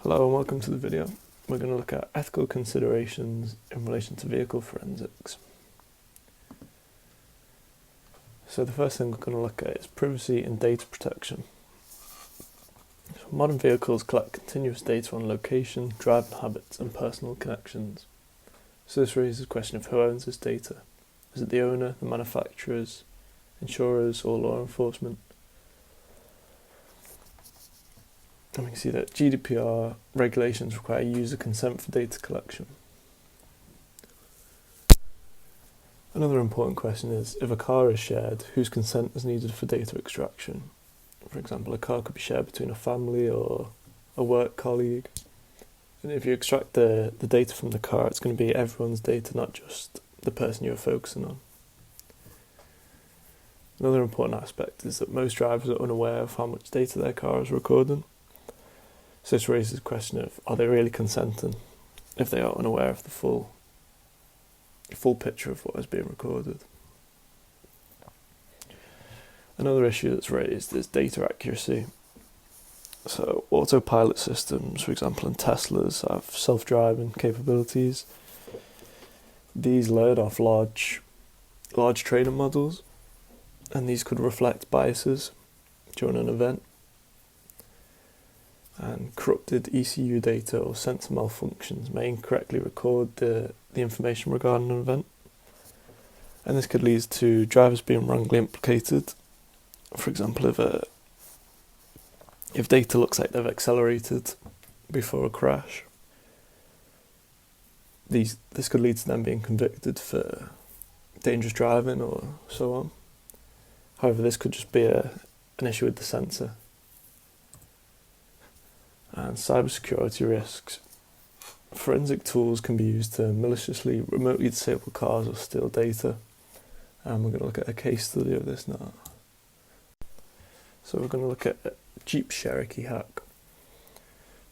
Hello and welcome to the video. We're going to look at ethical considerations in relation to vehicle forensics. So the first thing we're going to look at is privacy and data protection. So modern vehicles collect continuous data on location, driving habits and personal connections. So this raises the question of who owns this data. Is it the owner, the manufacturers, insurers or law enforcement? And we can see that GDPR regulations require user consent for data collection. Another important question is, if a car is shared, whose consent is needed for data extraction? For example, a car could be shared between a family or a work colleague. And if you extract the data from the car, it's going to be everyone's data, not just the person you're focusing on. Another important aspect is that most drivers are unaware of how much data their car is recording. So this raises the question of, are they really consenting if they are unaware of the full picture of what is being recorded? Another issue that's raised is data accuracy. So autopilot systems, for example in Teslas, have self-driving capabilities. These load off large training models, and these could reflect biases during an event. And corrupted ECU data or sensor malfunctions may incorrectly record the information regarding an event. And this could lead to drivers being wrongly implicated. For example, if data looks like they've accelerated before a crash, this could lead to them being convicted for dangerous driving or so on. However, this could just be an issue with the sensor. And cybersecurity risks. Forensic tools can be used to maliciously remotely disable cars or steal data. And we're going to look at a case study of this now. So we're going to look at a Jeep Cherokee hack.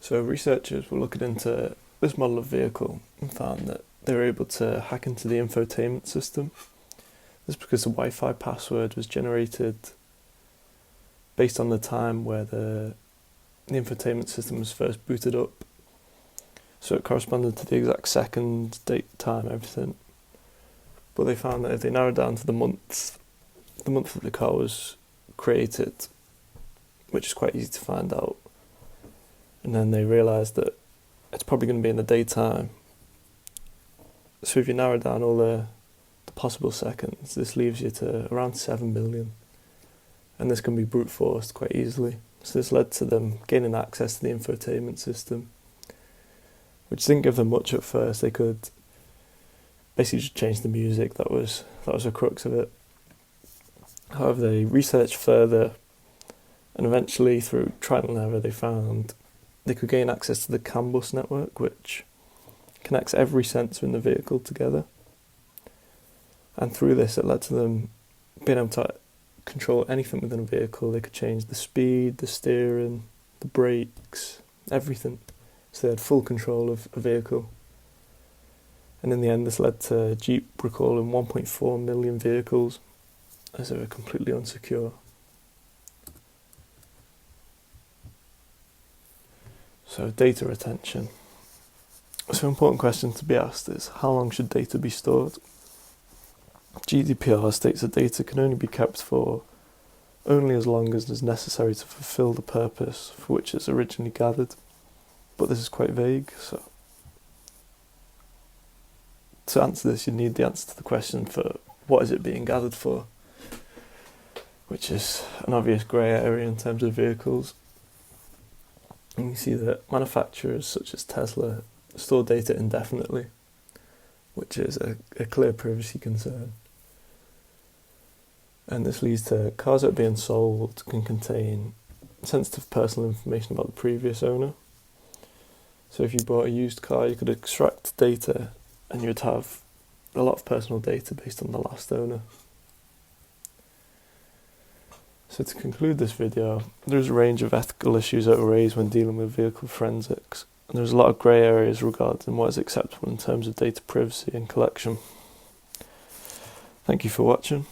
So researchers were looking into this model of vehicle and found that they were able to hack into the infotainment system. This is because the Wi-Fi password was generated based on the time where the infotainment system was first booted up. So it corresponded to the exact second, date, time, everything. But they found that if they narrowed down to the month that the car was created, which is quite easy to find out, and then they realised that it's probably going to be in the daytime. So if you narrow down all the possible seconds, this leaves you to around 7 million. And this can be brute forced quite easily. So this led to them gaining access to the infotainment system, which didn't give them much at first. They could basically just change the music. That was the crux of it. However, they researched further, and eventually, through trial and error, they found they could gain access to the CAN bus network, which connects every sensor in the vehicle together. And through this, it led to them being able to control anything within a vehicle. They could change the speed, the steering, the brakes, everything. So they had full control of a vehicle. And in the end, this led to Jeep recalling 1.4 million vehicles as they were completely unsecure. So data retention. So an important question to be asked is, how long should data be stored? GDPR states that data can only be kept for only as long as is necessary to fulfill the purpose for which it's originally gathered. But this is quite vague, so to answer this you need the answer to the question for what is it being gathered for, which is an obvious grey area in terms of vehicles. And you see that manufacturers such as Tesla store data indefinitely, which is a clear privacy concern. And this leads to cars that are being sold can contain sensitive personal information about the previous owner. So if you bought a used car, you could extract data and you'd have a lot of personal data based on the last owner. So to conclude this video, there's a range of ethical issues that are raised when dealing with vehicle forensics. And there's a lot of grey areas regarding what is acceptable in terms of data privacy and collection. Thank you for watching.